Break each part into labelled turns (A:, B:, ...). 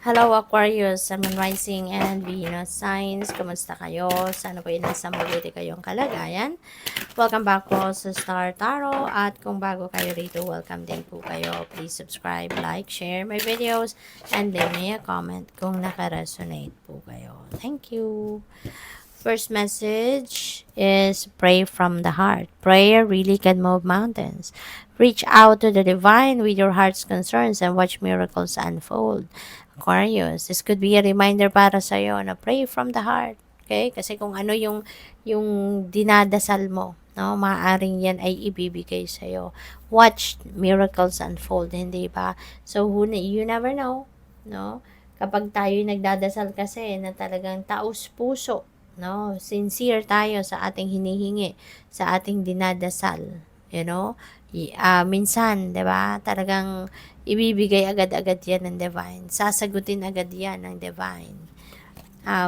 A: Hello Aquarius, Sun, Moon, Rising, and Venus signs. Kamusta kayo? Sana po nasa mabuti kayong kalagayan. Welcome back po sa Star Tarot. At kung bago kayo rito, welcome din po kayo. Please subscribe, like, share my videos, and leave me a comment kung naka-resonate po kayo. Thank you. First message is pray from the heart. Prayer really can move mountains. Reach out to the divine with your heart's concerns and watch miracles unfold. Aquarius, this could be a reminder para sa iyo na pray from the heart. Okay? Kasi kung ano yung dinadasal mo, no, maaaring yan ay ibibigay sa iyo. Watch miracles unfold, hindi ba? So you never know, no? Kapag tayo nagdadasal kasi na talagang taos puso, no? Sincere tayo sa ating hinihingi, sa ating dinadasal, you know? Minsan, 'di ba? Talagang ibibigay agad-agad yan ng divine. Sasagutin agad yan ng divine.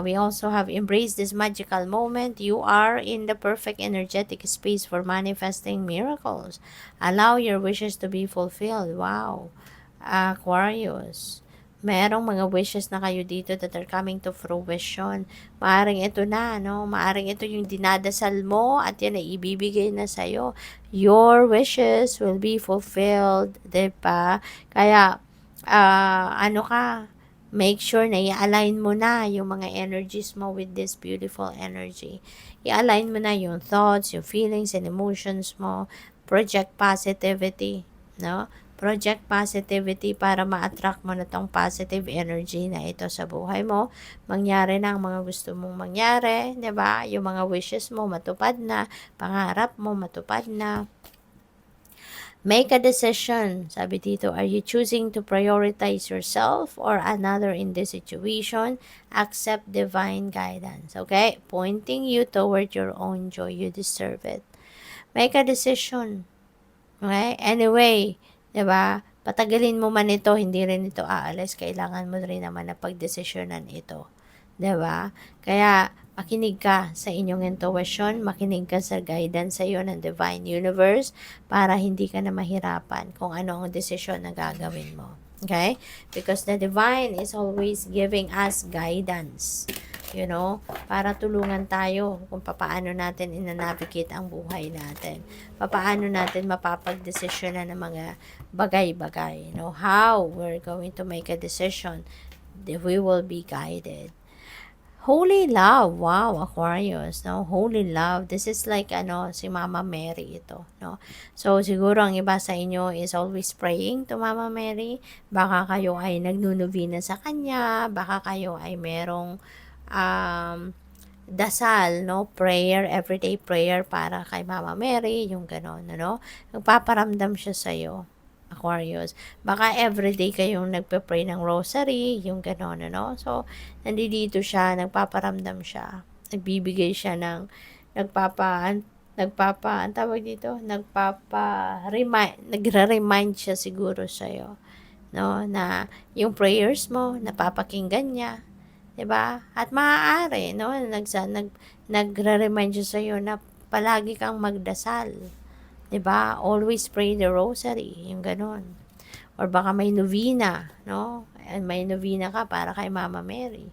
A: We also have embraced this magical moment. You are in the perfect energetic space for manifesting miracles. Allow your wishes to be fulfilled. Wow. Aquarius. Merong mga wishes na kayo dito that are coming to fruition. Maaring ito na, no? Maaring ito yung dinadasal mo at yan ay ibibigay na sa'yo. Your wishes will be fulfilled, diba? Kaya, make sure na i-align mo na yung mga energies mo with this beautiful energy. I-align mo na yung thoughts, yung feelings, and emotions mo. Project positivity, no? Project positivity para ma-attract mo na tong positive energy na ito sa buhay mo. Mangyari na ang mga gusto mong mangyari, 'di ba? Yung mga wishes mo matupad na, pangarap mo matupad na. Make a decision. Sabi dito, are you choosing to prioritize yourself or another in this situation? Accept divine guidance. Okay? Pointing you toward your own joy. You deserve it. Make a decision. Okay? Anyway, 'di ba? Patagalin mo man ito, hindi rin ito aalis. Kailangan mo rin naman na pagdesisyonan ito. 'Di ba? Kaya makinig ka sa inyong intuition, makinig ka sa guidance sa iyo ng divine universe para hindi ka na mahirapan kung ano ang desisyon na gagawin mo. Okay? Because the divine is always giving us guidance. You know, para tulungan tayo kung paano natin ina-navigate ang buhay natin. Paano natin mapapagdesisyonan ng mga bagay-bagay. You know, how we're going to make a decision. We will be guided. Holy love, wow, Aquarius, no? Holy love, this is like, si Mama Mary ito, no? So, siguro ang iba sa inyo is always praying to Mama Mary. Baka kayo ay nagnunovena sa kanya, baka kayo ay merong dasal, no? Prayer, everyday prayer para kay Mama Mary, yung gano'n, ano? Nagpaparamdam siya sa'yo. Aquarius. Baka everyday kayong nagpe-pray ng rosary, yung gano'n, ano? So, nandito siya, nagpaparamdam siya. Nagbibigay siya ng, ang tawag dito, nagre-remind siya siguro sa'yo, no? Na yung prayers mo, napapakinggan niya, 'di ba? At maaari, no? Nagre-remind siya sa'yo na palagi kang magdasal. 'Di ba? Always pray the rosary, yung gano'n. Or baka may novena, no? And may novena ka para kay Mama Mary.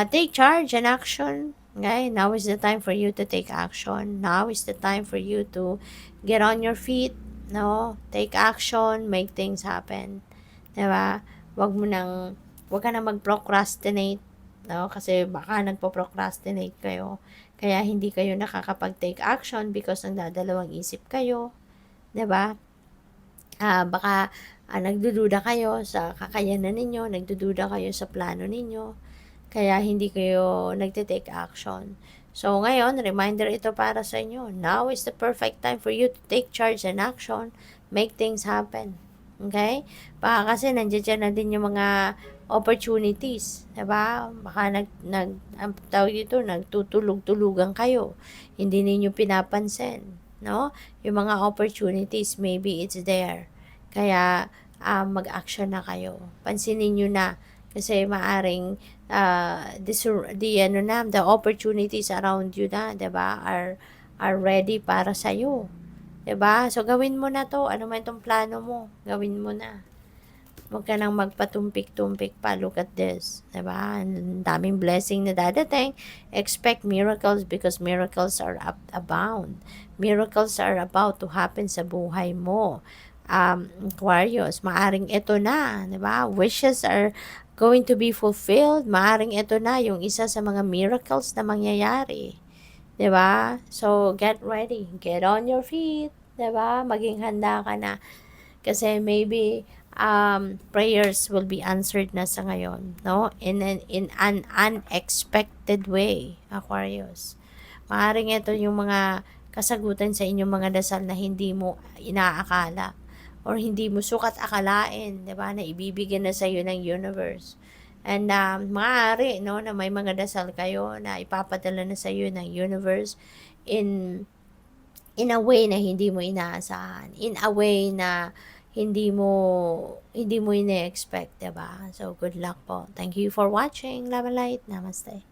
A: Take charge and action. Okay? Now is the time for you to take action. Now is the time for you to get on your feet, no? Take action, make things happen. 'Di ba? Wag ka nang mag-procrastinate, no? Kasi baka nagpo-procrastinate kayo. Kaya hindi kayo nakakapag-take action because nagdadalawang isip kayo, 'di ba? Baka nagdududa kayo sa kakayanan ninyo, nagdududa kayo sa plano ninyo, kaya hindi kayo nagte-take action. So ngayon, reminder ito para sa inyo. Now is the perfect time for you to take charge and action, make things happen. Okay? Baka kasi nandiyan na din yung mga opportunities, 'di ba? Baka ang tawag dito, nagtutulog-tulugan kayo. Hindi ninyo pinapansin, no? Yung mga opportunities, maybe it's there. Kaya mag-action na kayo. Pansinin niyo na kasi maaring the opportunities around you na, 'di ba? Are ready para sa iyo. 'Di ba? So gawin mo na 'to. Ano man 'tong plano mo, gawin mo na. Huwag ka nang magpatumpik-tumpik pa. Look at this. Diba? Ang daming blessing na dadating. Expect miracles because miracles are abound. Miracles are about to happen sa buhay mo. Aquarius, maaring ito na. Diba? Wishes are going to be fulfilled. Maaring ito na yung isa sa mga miracles na mangyayari. Diba? So, get ready. Get on your feet. Diba? Maging handa ka na. Kasi maybe prayers will be answered na sa ngayon, no? In an unexpected way, Aquarius. Maaaring ito yung mga kasagutan sa inyong mga dasal na hindi mo inaakala or hindi mo sukat akalain, 'di ba? Na ibibigay na sa iyo ng universe. And maaari, no, na may mga dasal kayo na ipapadala na sa iyo ng universe in a way na hindi mo inaasahan, in a way na hindi mo ine-expect, 'di ba? So, good luck po. Thank you for watching. Love and light. Namaste.